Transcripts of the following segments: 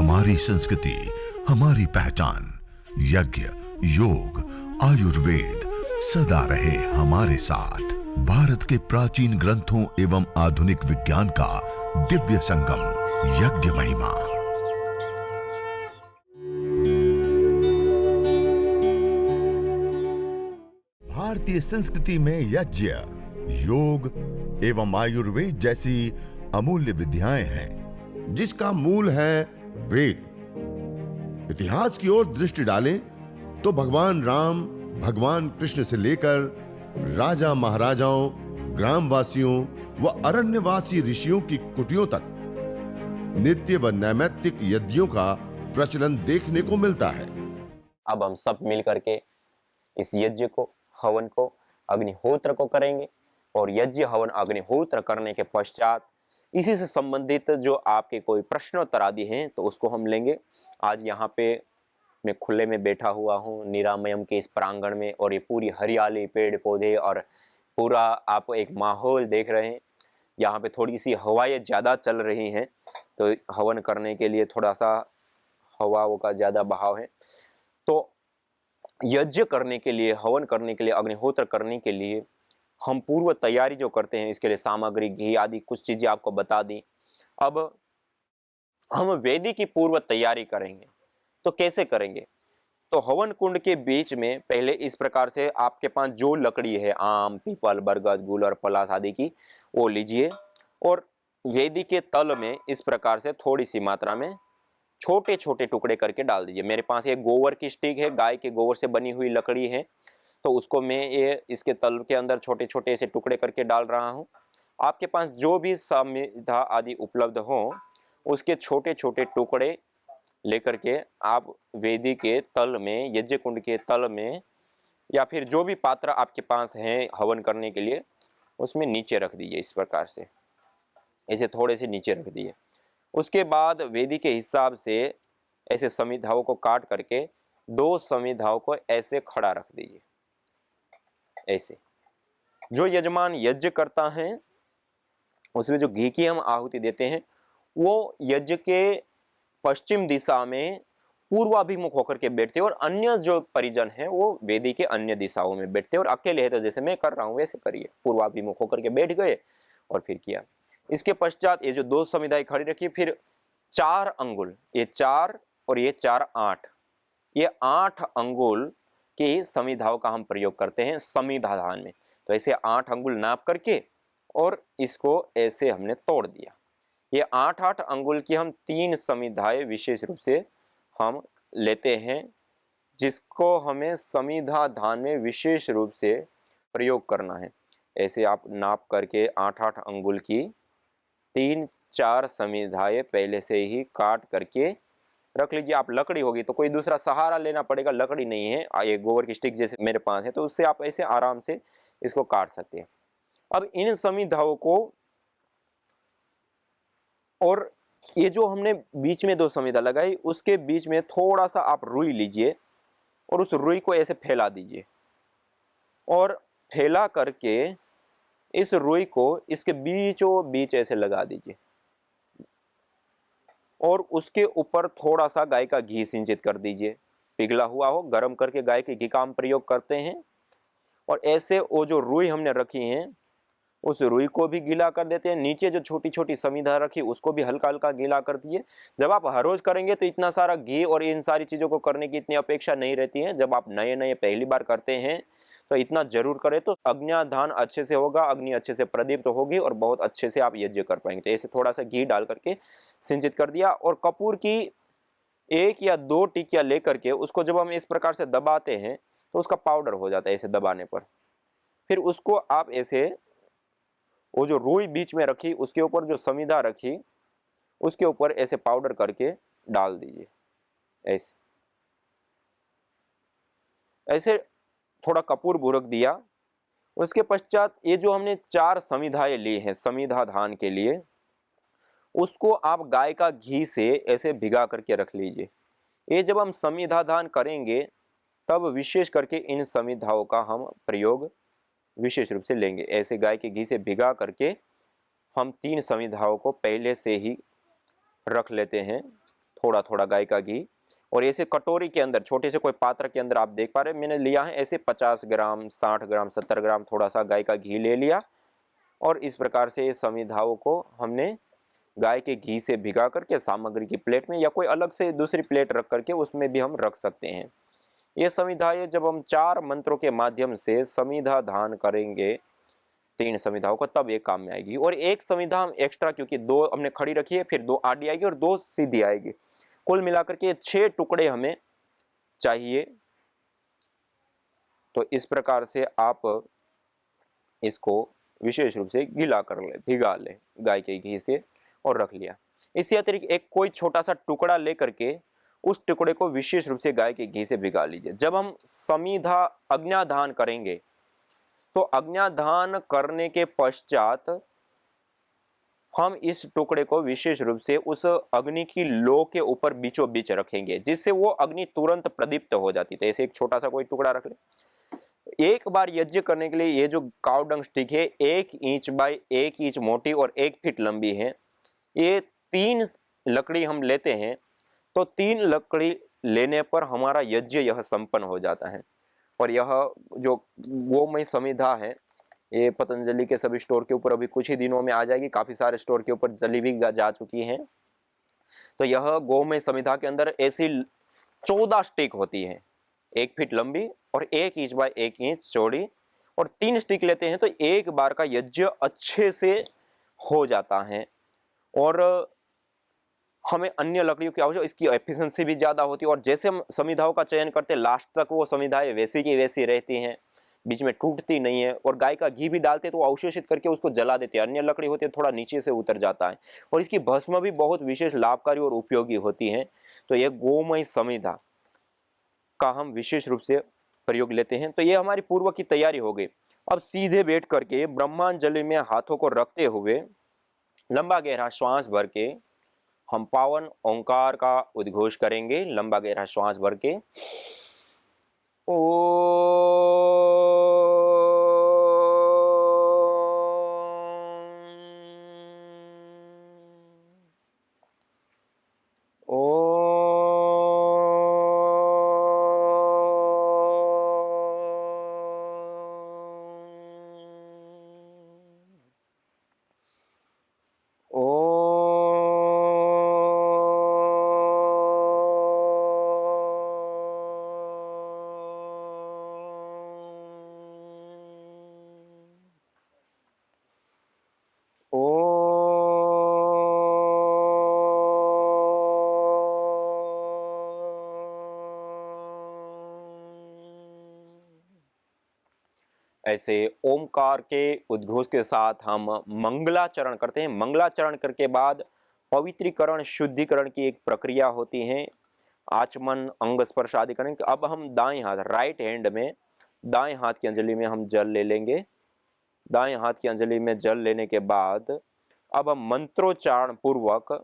हमारी संस्कृति, हमारी पहचान। यज्ञ, योग, आयुर्वेद सदा रहे हमारे साथ। भारत के प्राचीन ग्रंथों एवं आधुनिक विज्ञान का दिव्य संगम, यज्ञ महिमा। भारतीय संस्कृति में यज्ञ, योग एवं आयुर्वेद जैसी अमूल्य विद्याएं हैं, जिसका मूल है वेद। इतिहास की ओर दृष्टि डालें तो भगवान राम, भगवान कृष्ण से लेकर राजा महाराजाओं, ग्रामवासियों व अरण्यवासी ऋषियों की कुटियों तक नित्य व नैमित्तिक यज्ञों का प्रचलन देखने को मिलता है। अब हम सब मिल करके इस यज्ञ को, हवन को, अग्निहोत्र को करेंगे और यज्ञ हवन अग्निहोत्र करने के पश्चात इसी से संबंधित जो आपके कोई प्रश्नोत्तर आदि हैं तो उसको हम लेंगे। आज यहाँ पे मैं खुले में बैठा हुआ हूँ निरामयम के इस प्रांगण में, और ये पूरी हरियाली, पेड़ पौधे और पूरा आप एक माहौल देख रहे हैं। यहाँ पे थोड़ी सी हवाएं ज़्यादा चल रही हैं तो हवन करने के लिए थोड़ा सा हवाओं का ज़्यादा बहाव है। तो यज्ञ करने के लिए, हवन करने के लिए, अग्निहोत्र करने के लिए हम पूर्व तैयारी जो करते हैं, इसके लिए सामग्री, घी आदि कुछ चीजें आपको बता दी। अब हम वेदी की पूर्व तैयारी करेंगे तो कैसे करेंगे? तो हवन कुंड के बीच में पहले इस प्रकार से आपके पास जो लकड़ी है, आम, पीपल, बरगद, गूलर, पलास आदि की, वो लीजिए और वेदी के तल में इस प्रकार से थोड़ी सी मात्रा में छोटे छोटे टुकड़े करके डाल दीजिए। मेरे पास एक गोबर की स्टिक है, गाय के गोबर से बनी हुई लकड़ी है, तो उसको मैं ये इसके तल के अंदर छोटे छोटे से टुकड़े करके डाल रहा हूँ। आपके पास जो भी समिधा आदि उपलब्ध हो उसके छोटे छोटे टुकड़े लेकर के आप वेदी के तल में, यज्ञ कुंड के तल में, या फिर जो भी पात्र आपके पास है हवन करने के लिए उसमें नीचे रख दीजिए। इस प्रकार से ऐसे थोड़े से नीचे रख दिए। उसके बाद वेदी के हिसाब से ऐसे समिधाओं को काट करके दो समिधाओं को ऐसे खड़ा रख दीजिए। ऐसे जो यजमान यज्ञ करता है उसमें जो घी की हम आहुति देते हैं वो यज्ञ के पश्चिम दिशा में पूर्वाभिमुख होकर के बैठते हैं, और अन्य जो परिजन हैं वो वेदी के अन्य दिशाओं में बैठते हैं। और अकेले है तो जैसे मैं कर रहा हूं वैसे करिए, पूर्वाभिमुख होकर के बैठ गए और फिर किया। इसके पश्चात ये जो दो समिधाएं खड़ी रखी, फिर 4 अंगुल, ये 4 और ये 4 8, ये 8 अंगुल की समिधाओं का हम प्रयोग करते हैं समिधा धान में। तो ऐसे 8 अंगुल नाप करके और इसको ऐसे हमने तोड़ दिया। ये 8-8 अंगुल की हम 3 समिधाएं विशेष रूप से हम लेते हैं, जिसको हमें समिधा धान में विशेष रूप से प्रयोग करना है। ऐसे आप नाप करके 8-8 अंगुल की 3-4 समिधाएं पहले से ही काट करके रख लीजिए। आप लकड़ी होगी तो कोई दूसरा सहारा लेना पड़ेगा, लकड़ी नहीं है, ये गोबर की स्टिक जैसे मेरे पास है तो उससे आप ऐसे आराम से इसको काट सकते हैं। अब इन समिधाओं को, और ये जो हमने बीच में 2 समिधा लगाई उसके बीच में थोड़ा सा आप रुई लीजिए और उस रुई को ऐसे फैला दीजिए, और फैला करके इस रुई को इसके बीचों बीच ऐसे लगा दीजिए, और उसके ऊपर थोड़ा सा गाय का घी सिंचित कर दीजिए। पिघला हुआ हो, गर्म करके गाय के घी का हम प्रयोग करते हैं। और ऐसे वो जो रुई हमने रखी है उस रुई को भी गीला कर देते हैं। नीचे जो छोटी छोटी समिधा रखी उसको भी हल्का हल्का गीला कर दिए। जब आप हर रोज करेंगे तो इतना सारा घी और इन सारी चीज़ों को करने की इतनी अपेक्षा नहीं रहती है। जब आप नए नए पहली बार करते हैं तो इतना जरूर करें तो अग्न्याधान अच्छे से होगा, अग्नि अच्छे से प्रदीप्त होगी और बहुत अच्छे से आप यज्ञ कर पाएंगे। तो ऐसे थोड़ा सा घी डाल करके सिंचित कर दिया, और कपूर की 1 या 2 टिकिया लेकर के उसको जब हम इस प्रकार से दबाते हैं तो उसका पाउडर हो जाता है ऐसे दबाने पर। फिर उसको आप ऐसे, वो जो रुई बीच में रखी उसके ऊपर जो समिधा रखी उसके ऊपर ऐसे पाउडर करके डाल दीजिए। ऐसे ऐसे थोड़ा कपूर बुरक दिया। उसके पश्चात ये जो हमने 4 समिधाएं ली हैं समिधा धान के लिए, उसको आप गाय का घी से ऐसे भिगा करके रख लीजिए। ये जब हम समिधा धान करेंगे तब विशेष करके इन समिधाओं का हम प्रयोग विशेष रूप से लेंगे। ऐसे गाय के घी से भिगा करके हम 3 समिधाओं को पहले से ही रख लेते हैं, थोड़ा थोड़ा गाय का घी, और ऐसे कटोरी के अंदर, छोटे से कोई पात्र के अंदर आप देख पा रहे हैं मैंने लिया है ऐसे 50 ग्राम, 60 ग्राम, 70 ग्राम थोड़ा सा गाय का घी ले लिया। और इस प्रकार से समिधाओं को हमने गाय के घी से भिगा करके सामग्री की प्लेट में, या कोई अलग से दूसरी प्लेट रख करके उसमें भी हम रख सकते हैं। ये समिधाएं जब हम 4 मंत्रों के माध्यम से समिधा दान करेंगे 3 समिधाओं को, तब ये काम में आएगी। और एक समिधा हम एक्स्ट्रा, क्योंकि 2 हमने खड़ी रखी है, फिर 2 आडी आएगी और 2 सीधी आएगी, कुल मिलाकर के 6 टुकड़े हमें चाहिए। तो इस प्रकार से आप इसको विशेष रूप से गीला कर ले, भिगा ले गाय के घी से और रख लिया। इसके अतिरिक्त एक कोई छोटा सा टुकड़ा लेकर के उस टुकड़े को विशेष रूप से गाय के घी से भिगा लीजिए। जब हम समिधा अग्न्याधान करेंगे तो अग्न्याधान करने के पश्चात हम इस टुकड़े को विशेष रूप से उस अग्नि की लो के ऊपर बीचों बीच रखेंगे, जिससे वो अग्नि तुरंत प्रदीप्त हो जाती है। ऐसे एक छोटा सा कोई टुकड़ा रख ले। एक बार यज्ञ करने के लिए ये जो काव डंग स्टिक है 1 इंच बाय 1 इंच मोटी और 1 फीट लंबी है, ये 3 लकड़ी हम लेते हैं, तो 3 लकड़ी लेने पर हमारा यज्ञ यह संपन्न हो जाता है। और यह जो गोमय समिधा है ये पतंजलि के सभी स्टोर के ऊपर अभी कुछ ही दिनों में आ जाएगी, काफी सारे स्टोर के ऊपर चली भी जा चुकी है। तो यह गोमय समिधा के अंदर ऐसी 14 स्टिक होती है, 1 फीट लंबी और 1 इंच बाय 1 इंच चौड़ी, और 3 स्टिक लेते हैं तो एक बार का यज्ञ अच्छे से हो जाता है। और हमें अन्य लकड़ियों की आवश्यकता, इसकी एफिशिएंसी भी ज्यादा होती है। और जैसे हम समिधाओं का चयन करते हैं लास्ट तक वो समिधाएं वैसी की वैसी रहती हैं, बीच में टूटती नहीं है। और गाय का घी भी डालते तो अवशोषित करके उसको जला देते हैं, अन्य लकड़ी होती है थोड़ा नीचे से उतर जाता है। और इसकी भस्म भी बहुत विशेष लाभकारी और उपयोगी होती है। तो यह गोमय समिधा का हम विशेष रूप से प्रयोग लेते हैं। तो ये हमारी पूर्व की तैयारी हो गई। अब सीधे बैठ करके ब्रह्मांजलि में हाथों को रखते हुए लंबा गहरा श्वास भर के हम पावन ओंकार का उद्घोष करेंगे। लंबा गहरा श्वास भर के ओ ऐसे ओमकार के उद्घोष के साथ हम मंगलाचरण करते हैं। मंगलाचरण करके बाद पवित्रीकरण शुद्धिकरण की एक प्रक्रिया होती है, आचमन अंग स्पर्श आदि करें। अब हम दाएं हाथ, राइट हैंड में दाएं हाथ की अंजलि में हम जल ले लेंगे। दाएं हाथ की अंजलि में जल लेने के बाद अब हम मंत्रोच्चारण पूर्वक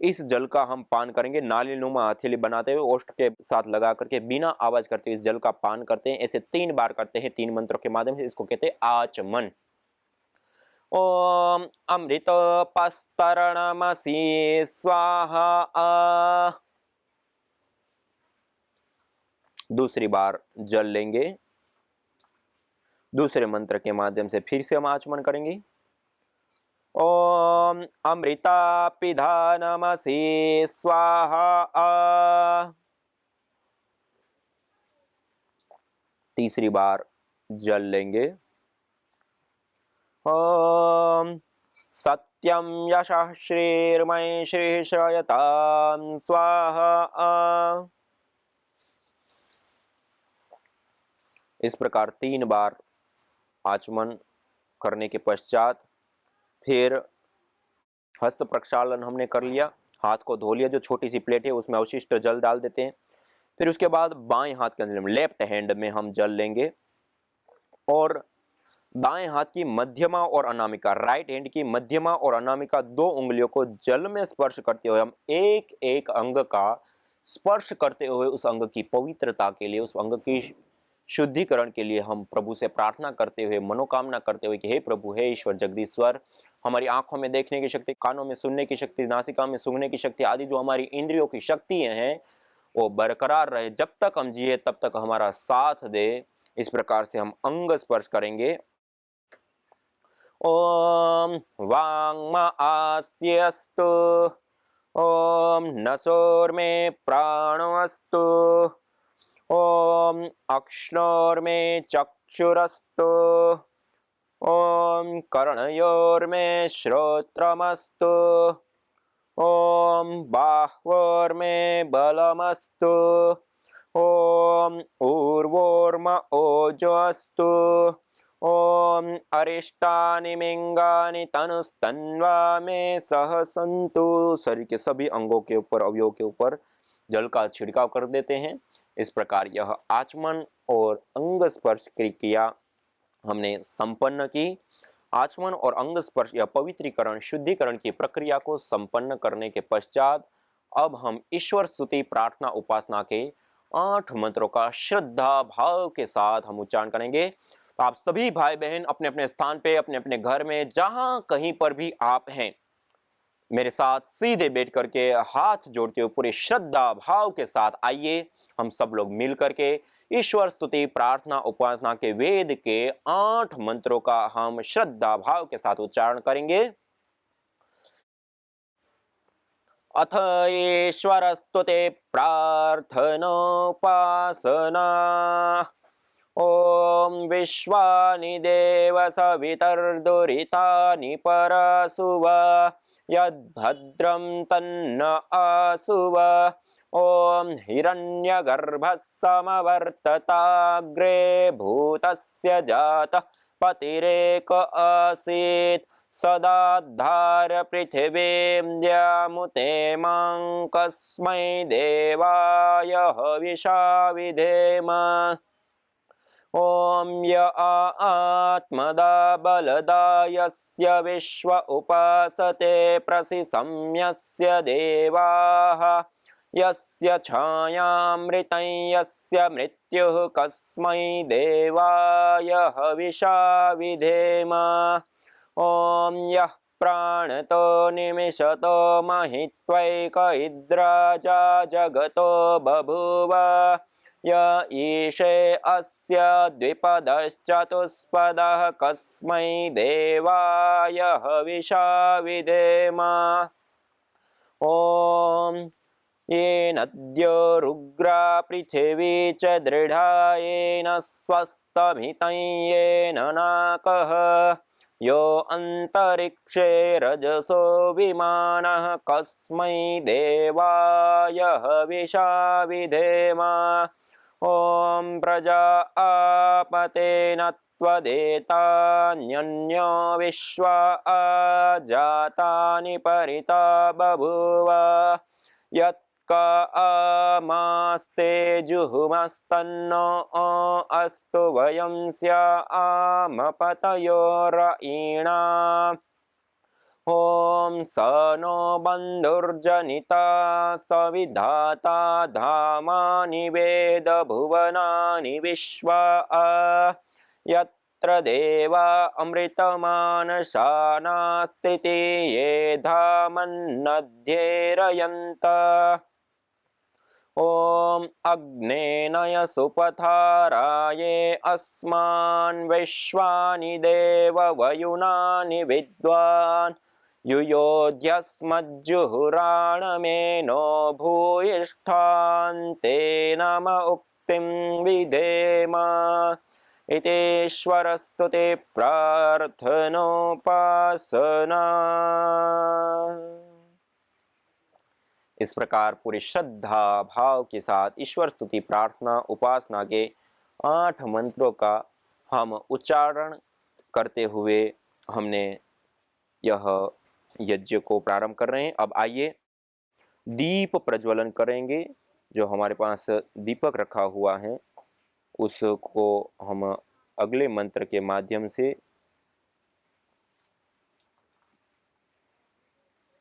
इस जल का हम पान करेंगे। नालीनुमा हथेली बनाते हुए ओष्ठ के साथ लगा करके बिना आवाज करते हुए इस जल का पान करते हैं। ऐसे 3 बार करते हैं 3 मंत्रों के माध्यम से। इसको कहते हैं आचमन। ओम अमृत पस्तरणमसि स्वाहा। दूसरी बार जल लेंगे, दूसरे मंत्र के माध्यम से फिर से हम आचमन करेंगे। ओम अमृता पिधानमसि स्वाहा। तीसरी बार जल लेंगे। ओम सत्यम यशः श्रीर्मय श्री श्रयतां स्वाहा। इस प्रकार 3 बार आचमन करने के पश्चात फिर हस्त प्रक्षालन हमने कर लिया, हाथ को धो लिया। जो छोटी सी प्लेट है उसमें अवशिष्ट जल डाल देते हैं। फिर उसके बाद बाएं हाथ के अंदर में, लेफ्ट हैंड में हम जल लेंगे और दाएं हाथ की मध्यमा और अनामिका, राइट हैंड की मध्यमा और अनामिका 2 उंगलियों को जल में स्पर्श करते हुए हम एक एक अंग का स्पर्श करते हुए उस अंग की पवित्रता के लिए, उस अंग की शुद्धिकरण के लिए हम प्रभु से प्रार्थना करते हुए, मनोकामना करते हुए कि हे प्रभु, हे ईश्वर जगदीश्वर, हमारी आंखों में देखने की शक्ति, कानों में सुनने की शक्ति, नासिका में सूंघने की शक्ति आदि जो हमारी इंद्रियों की शक्तियां हैं वो बरकरार रहे। जब तक हम जिए तब तक हमारा साथ दे। इस प्रकार से हम अंग स्पर्श करेंगे। ओम वांग्म आस्यस्तु, ओम नसोर्मे प्राणोऽस्तु, ओम अक्ष्णोर्मे चक्षुरस्तु, ओम कर्णयोर्मे श्रोत्रमस्तु, ओम बाह्वोर्मे बलमस्तु, ओम ऊर्वोर्म ओजोऽस्तु, ओम अरिष्टानि मिंगानि तनुस्तन्वा में सह सन्तु। शरीर के सभी अंगों के ऊपर, अवयवों के ऊपर जल का छिड़काव कर देते हैं। इस प्रकार यह आचमन और अंग स्पर्श की क्रिया हमने संपन्न की। आचमन और अंग स्पर्श या पवित्रीकरण, शुद्धिकरण की प्रक्रिया को संपन्न करने के पश्चात अब हम ईश्वर स्तुति, प्रार्थना, उपासना के 8 मंत्रों का श्रद्धा भाव के साथ हम उच्चारण करेंगे। तो आप सभी भाई बहन अपने अपने स्थान पे, अपने अपने घर में, जहां कहीं पर भी आप हैं, मेरे साथ सीधे बैठ करके हाथ जोड़ते हुए पूरे श्रद्धा भाव के साथ आइए हम सब लोग मिल करके ईश्वर स्तुति, प्रार्थना, उपासना के वेद के 8 मंत्रों का हम श्रद्धा भाव के साथ उच्चारण करेंगे। अथ ईश्वर स्तुति प्रार्थनोपासना। ओम विश्वानि देव सवितर्दुरितानि परशुव, यद्भद्रं तन्न आसुव। ओम हिरण्यगर्भः समवर्तताग्रे भूतस्य जातः पतिरेक आसीत्, सदाधार पृथिवीं द्यामुते मां कस्मै देवाय हविषा विधेम। ओम य आत्मदा बलदा यस्य विश्व उपासते प्रसिसंयस्य देवाः, यस्य छायामृतं यस्य मृत्युः कस्मै देवाय हविषा विधेम। ओम यः प्राणतो निमिषतो महित्वैक इद्राजा जगतो बभूव, य ईशे अस्य द्विपदश्चतुष्पदः कस्मै देवाय हविषा विधेम। ओम येनद्यो रुग्रा पृथिवी च दृढा, येन स्वस्तमितं येन नाकः, यो अंतरिक्षे रजसो विमानः कस्मै देवाय हविषा विधेम। ओम प्रजापतेन त्वदेतान्यन्यो विश्वा जातानि परिता बभूव, यत्कामास्ते जुहुमस्तन्नो अस्तु वयं स्याम पतयोरयीणाम्। ओम स नो बन्धुर्जनिता सविधाता धामानि वेद भुवनानि विश्वा, यत्र देवा अमृतमानशानास्त्रिति ये धामन्नध्येरयन्त। ओम अग्नेनय सुपथाराये अस्मान् विश्वानि देव वयुनानि विद्वान्, युयोध्यस्मज्जुहुराणमेनो भूयिष्ठान् ते नम उक्तिं विधेम। इतीश्वर स्तुति प्रार्थनोपासना। इस प्रकार पूरी श्रद्धा भाव के साथ ईश्वर स्तुति, प्रार्थना, उपासना के 8 मंत्रों का हम उच्चारण करते हुए हमने यह यज्ञ को प्रारंभ कर रहे हैं। अब आइए दीप प्रज्वलन करेंगे। जो हमारे पास दीपक रखा हुआ है उसको हम अगले मंत्र के माध्यम से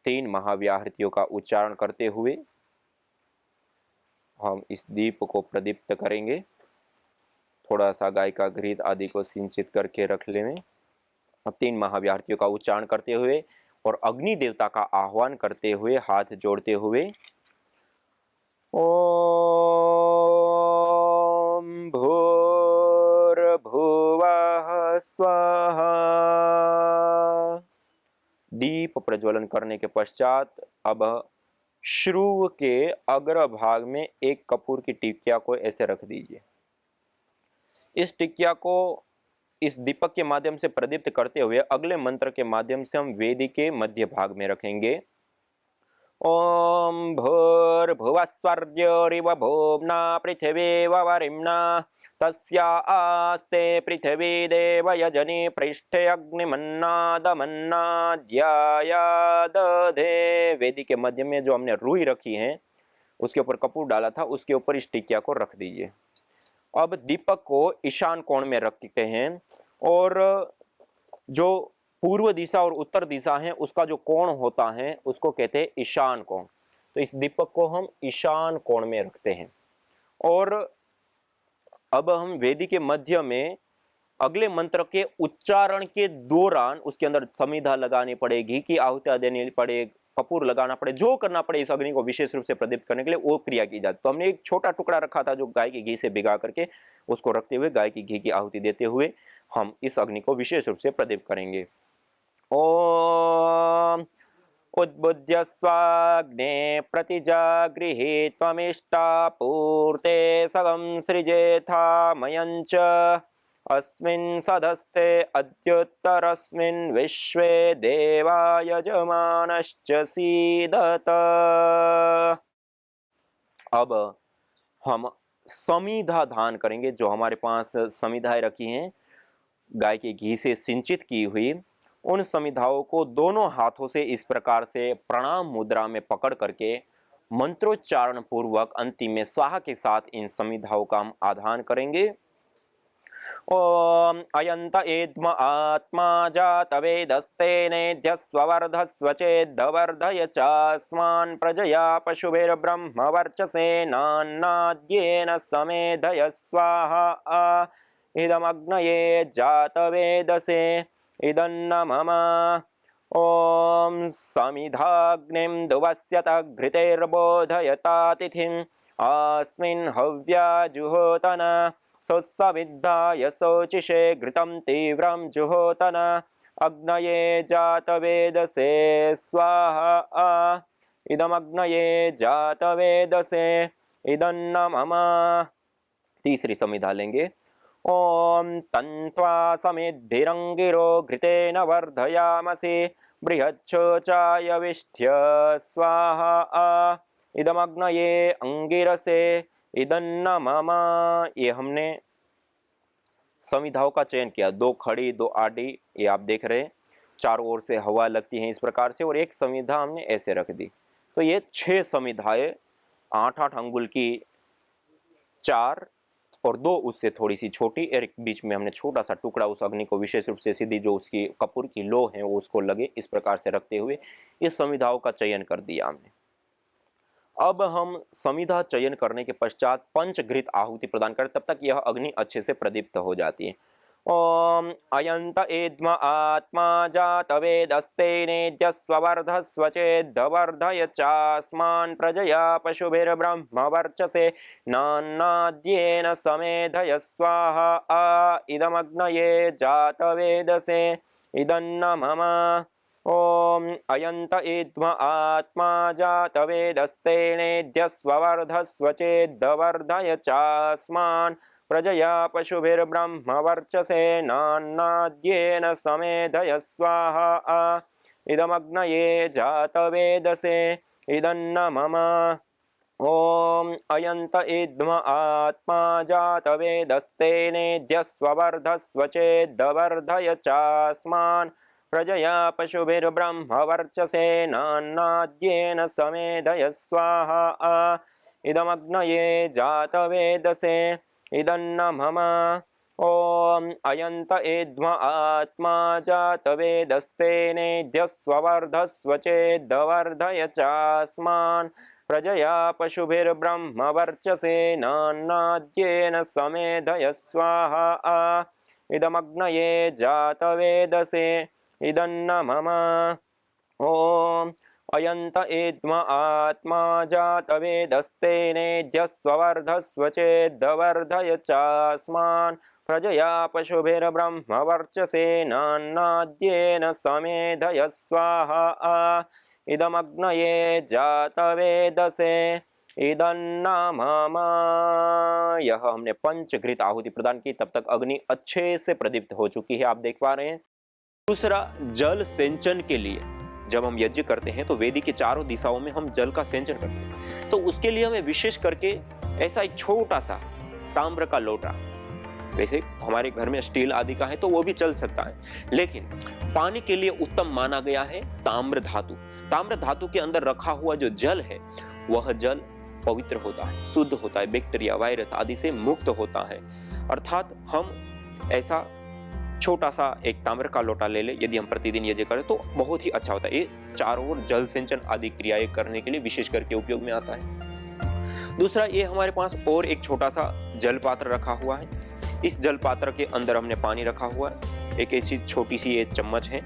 3 महाव्याहृतियों का उच्चारण करते हुए हम इस दीप को प्रदीप्त करेंगे। थोड़ा सा गाय का घृत आदि को सिंचित करके रख लें। अब 3 महाव्याहृतियों का उच्चारण करते हुए और अग्नि देवता का आह्वान करते हुए हाथ जोड़ते हुए ओम भूर्भुवः स्वः। दीप प्रज्वलन करने के पश्चात अब श्रुव के अग्र भाग में एक कपूर की टिकिया को ऐसे रख दीजिए। इस टिकिया को इस दीपक के माध्यम से प्रदीप्त करते हुए अगले मंत्र के माध्यम से हम वेदी के मध्य भाग में रखेंगे। ओम भूर्भुवस्वर्योरिव भूम्ना पृथिवी वरिम्ना तस्या आस्ते पृथिवी देव यजनि पृष्ठे अग्निमन्नादमन्नाद्याया दधे। वेदी के मध्य में जो हमने रुई रखी है उसके ऊपर कपूर डाला था, उसके ऊपर इस टिकिया को रख दीजिए। अब दीपक को ईशान कोण में रखते हैं और जो पूर्व दिशा और उत्तर दिशा है उसका जो कोण होता है उसको कहते हैं ईशान कोण। तो इस दीपक को हम ईशान कोण में रखते हैं और अब हम वेदी के मध्य में अगले मंत्र के उच्चारण के दौरान उसके अंदर समिधा लगानी पड़ेगी कि आहुति देनी पड़े, कपूर लगाना पड़े, जो करना पड़े इस अग्नि को विशेष रूप से प्रदीप्त करने के लिए वो क्रिया की जाती। तो हमने एक छोटा टुकड़ा रखा था जो गाय के घी से भिगा करके उसको रखते हुए गाय की घी की आहुति देते हुए हम इस अग्नि को विशेष रूप से प्रदीप्त करेंगे। ओम उद्बुद्ध्य स्वाग्ने प्रतिजागृहे त्वमिष्टापूर्ते सगं सृजेथा मयञ्च अस्मिन् सदस्ते अद्युत्तरस्मिन् विश्वे देवा यजमानश्च सीदत। अब हम समिधा दान करेंगे। जो हमारे पास समिधाएं रखी हैं गाय के घी से सिंचित की हुई, उन समिधाओं को दोनों हाथों से इस प्रकार से प्रणाम मुद्रा में पकड़ करके मंत्रोच्चारण पूर्वक अंतिम में स्वाहा के साथ इन समिधाओं का हम आधान करेंगे। ओम अयंत एद्म आत्मा जातवेदस्तेनेध्यस्वर्धस्व चेद्वर्धय चास्मान् प्रजया पशुभिर्ब्रह्म वर्चसेनान्नाद्येन समेधय स्वाहा। इदमग्नये जातवेदसे इदन्न मम। ओम समिधाग्निं दुवस्यत घृतेर्बोधयतातिथिम् अस्मिन् हव्या जुहोतन सोत्सविद्धाय शोचिषे घृतं तीव्रं जुहोतन अग्नये जातवेदसे स्वाहा। इदमग्नये जातवेदसे इदन्न मम। तीसरी समिधा लेंगे। ओम तन्त्वा समिद्भिरंगिरो घृतेन वर्धयामसि बृहच्छोचाय विष्ठ्य स्वाहा। इदमग्नये अंगिरसे इदन्न मम। ये हमने समिधाओं का चयन किया, 2 खड़ी 2 आड़ी, ये आप देख रहे हैं चारों ओर से हवा लगती है इस प्रकार से, और एक समिधा हमने ऐसे रख दी। तो ये 6 समिधाएं 8-8 अंगुल की 4 और 2 उससे थोड़ी सी छोटी, एक बीच में हमने छोटा सा टुकड़ा उस अग्नि को विशेष रूप से सीधी जो उसकी कपूर की लो है वो उसको लगे, इस प्रकार से रखते हुए इस समिधाओं का चयन कर दिया हमने। अब हम समिधा चयन करने के पश्चात पंचघृत आहुति प्रदान करें, तब तक यह अग्नि अच्छे से प्रदीप्त हो जाती है। ओम अयंत एद्म आत्मा जातवेदस्तेनेद्यस्वर्धस्व चेद्वर्धय चास्मान् प्रजया पशुभिर्ब्रह्म वर्चसे नान्नाद्येन समेधय स्वाहा। इदमग्नये जातवेदसे इदन्न मम। ओम अयंत एद्म आत्मा जातवेदस्तेनेद्यस्वर्धस्व चेद्वर्धय चास्मान् प्रजया पशुभिर्ब्रह्म वर्चसे नान्नाद्येन समेधय स्वाहा। इदमग्नये जातवेदसे इदन्न मम। ओम अयंत एद्म आत्मा जातवेदस्तेनेद्यस्वर्धस्व चेद्वर्धय चास्मान् प्रजया पशुभिर्ब्रह्म वर्चसे नान्नाद्येन समेधय स्वाहा। इदमग्नये जातवेदसे इदन्न मम। ओम अयंत एद्म आत्मा जातवेदस्तेनेद्यस्वर्धस्व चेद्वर्धय चास्मान् प्रजया पशुभिर्ब्रह्म वर्चसे नान्नाद्येन समेधय स्वाहा। इदमग्नये जातवेदसे इदन्न मम ओम अयंत एत्म आत्मा जातवेदस्तेनेद्यस्वर्धस्व चेद्वर्धय चास्मान् प्रजया पशुभिर्ब्रह्मवर्चसेनान्नाद्येन समेधय स्वाहा इदमग्नये जातवेदसे इदन्न मम। यह हमने पंचघृत आहुति प्रदान की, तब तक अग्नि अच्छे से प्रदीप्त हो चुकी है, आप देख पा रहे हैं। दूसरा, जल सिंचन के लिए जब हम यज्ञ करते हैं तो वेदी के चारों दिशाओं में हम जल का सिंचन करते हैं, तो उसके लिए हमें विशेष करके ऐसा एक छोटा सा ताम्र का लोटा, वैसे हमारे घर में स्टील आदि का है तो वो भी चल सकता है, लेकिन पानी के लिए उत्तम माना गया है ताम्र धातु। ताम्र धातु के अंदर रखा हुआ जो जल है वह जल पवित्र होता है, शुद्ध होता है, बैक्टीरिया वायरस आदि से मुक्त होता है। अर्थात हम ऐसा छोटा सा एक ताम्र का लोटा ले ले, यदि हम प्रतिदिन यज्ञ करें तो बहुत ही अच्छा होता है। ये चारों ओर जल सिंचन आदि क्रियाएं करने के लिए विशेष करके उपयोग में आता है। दूसरा, ये हमारे पास और एक छोटा सा जल पात्र रखा हुआ है। इस जल पात्र के अंदर हमने पानी रखा हुआ है। एक ऐसी छोटी सी एक चम्मच है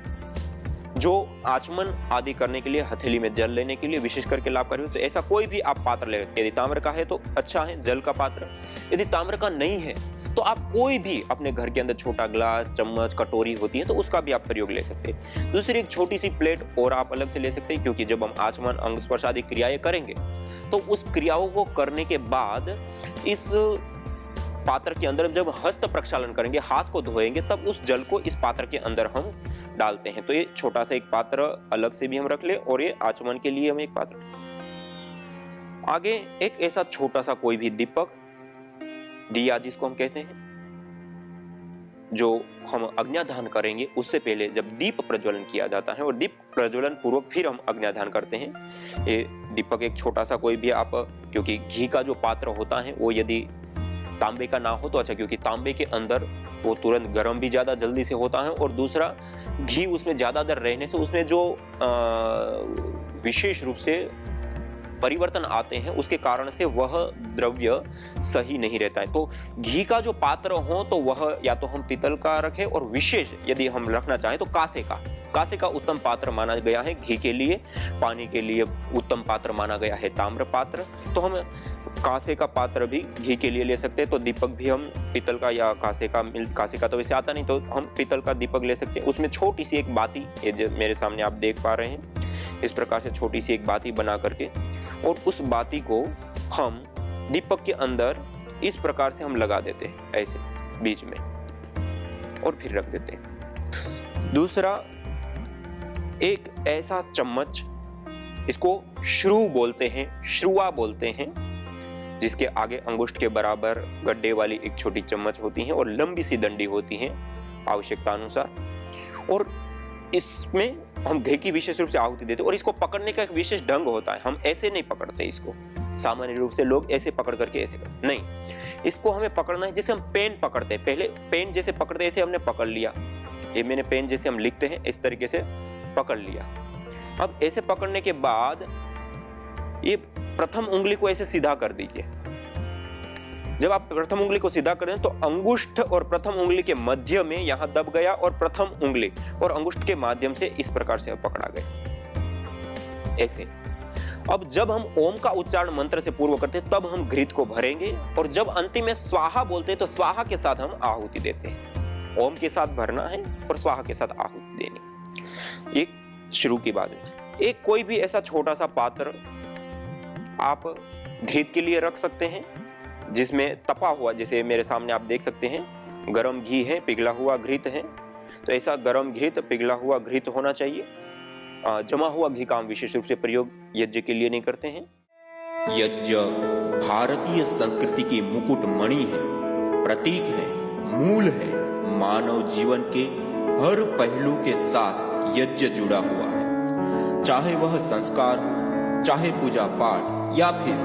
जो आचमन आदि करने के लिए, हथेली में जल लेने के लिए विशेष करके लाभकारी हो। तो ऐसा कोई भी आप पात्र ले, यदि ताम्र का है तो अच्छा है जल का पात्र, यदि ताम्र का नहीं है तो आप कोई भी अपने घर के अंदर छोटा ग्लास, चम्मच, कटोरी होती है तो उसका भी आप प्रयोग ले सकते हैं। दूसरी एक छोटी सी प्लेट और आप अलग से ले सकते हैं, क्योंकि जब हम आचमन, अंग स्पर्श आदि क्रियाएं करेंगे तो उस क्रियाओं को करने के बाद इस पात्र के अंदर जब हस्त प्रक्षालन करेंगे, हाथ को धोएंगे, तब उस जल को इस पात्र के अंदर हम डालते हैं। तो ये छोटा सा एक पात्र अलग से भी हम रख ले, और ये आचमन के लिए हम एक पात्र। आगे एक ऐसा छोटा सा कोई भी दीपक, दिया जिसको हम कहते हैं, जो हम अग्न्याधान करेंगे उससे पहले जब दीप प्रज्वलन किया जाता है, और दीप प्रज्वलन पूर्वक फिर हम अग्न्याधान करते हैं। ये दीपक एक छोटा सा कोई भी आप, क्योंकि घी का जो पात्र होता है वो यदि तांबे का ना हो तो अच्छा, क्योंकि तांबे के अंदर वो तुरंत गर्म भी ज्यादा जल्दी से होता है, और दूसरा घी उसमें ज्यादा देर रहने से उसमें जो विशेष रूप से परिवर्तन आते हैं उसके कारण से वह द्रव्य सही नहीं रहता है। तो घी का जो पात्र हो तो वह या तो हम पीतल का रखें, और विशेष यदि हम रखना चाहें तो कांसे का उत्तम पात्र माना गया है घी के लिए। पानी के लिए उत्तम पात्र माना गया है ताम्र पात्र, तो हम कांसे का पात्र भी घी के लिए ले सकते हैं। तो दीपक भी हम पीतल का या कांसे का तो वैसे आता नहीं, तो हम पीतल का दीपक ले सकते हैं। उसमें छोटी सी एक बाती, ये जो मेरे सामने आप देख पा रहे हैं, इस प्रकार से छोटी सी एक बाती बना करके, और उस बाती को हम दीपक के अंदर इस प्रकार से हम लगा देते हैं, ऐसे बीच में, और फिर रख देते हैं। दूसरा, एक ऐसा चम्मच, इसको श्रु बोलते हैं, श्रुआ बोलते हैं, जिसके आगे अंगुष्ठ के बराबर गड्ढे वाली एक छोटी चम्मच होती है और लंबी सी डंडी होती है आवश्यकता अनुसार, और इसमें हम घी की विशेष रूप से आहुति देते हैं। और इसको पकड़ने का एक विशेष ढंग होता है, हम ऐसे नहीं पकड़ते इसको, सामान्य रूप से लोग ऐसे पकड़ करके ऐसे करते नहीं, इसको हमें पकड़ना है जैसे हम पेन पकड़ते हैं। पहले पेन जैसे पकड़ते हैं ऐसे हमने पकड़ लिया, ये मैंने पेन जैसे हम लिखते हैं इस तरीके से पकड़ लिया। अब ऐसे पकड़ने के बाद ये प्रथम उंगली को ऐसे सीधा कर दीजिए। जब आप प्रथम उंगली को सीधा कर दें तो अंगुष्ठ और प्रथम उंगली के मध्य में यहां दब गया, और प्रथम उंगली और अंगुष्ठ के माध्यम से इस प्रकार से पकड़ा गया, ऐसे। अब जब हम ओम का उच्चारण मंत्र से पूर्व करते हैं तब हम घृत को भरेंगे, और जब अंतिम में स्वाहा बोलते हैं तो स्वाहा के साथ हम आहुति देते हैं। ओम के साथ भरना है और स्वाहा के साथ आहुति देनी। एक शुरू की बात है। एक कोई भी ऐसा छोटा सा पात्र आप घृत के लिए रख सकते हैं, जिसमें तपा हुआ, जैसे मेरे सामने आप देख सकते हैं, गरम घी है, पिघला हुआ घृत है, तो ऐसा गरम घृत, पिघला हुआ घृत होना चाहिए। जमा हुआ घी का हम विशेष रूप से प्रयोग यज्ञ के लिए नहीं करते हैं। यज्ञ भारतीय संस्कृति की मुकुट मणि है, प्रतीक है, मूल है। मानव जीवन के हर पहलू के साथ यज्ञ जुड़ा हुआ है, चाहे वह संस्कार, चाहे पूजा पाठ, या फिर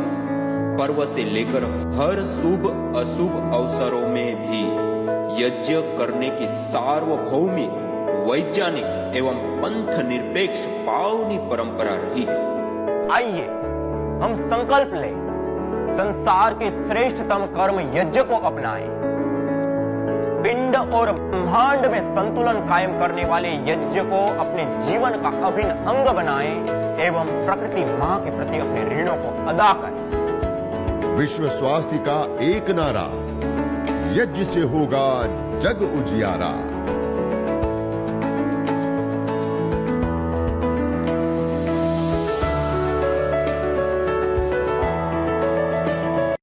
पर्व से लेकर हर शुभ अशुभ अवसरों में भी यज्ञ करने की सार्वभौमिक, वैज्ञानिक एवं पंथ निरपेक्ष पावनी परंपरा रही है। आइए हम संकल्प लें, संसार के श्रेष्ठतम कर्म यज्ञ को अपनाएं। पिंड और ब्रह्मांड में संतुलन कायम करने वाले यज्ञ को अपने जीवन का अभिन्न अंग बनाएं एवं प्रकृति मां के प्रति अपने ऋणों को अदा करें। विश्व स्वास्थ्य का एक नारा, यज्ञ से होगा जग उजियारा।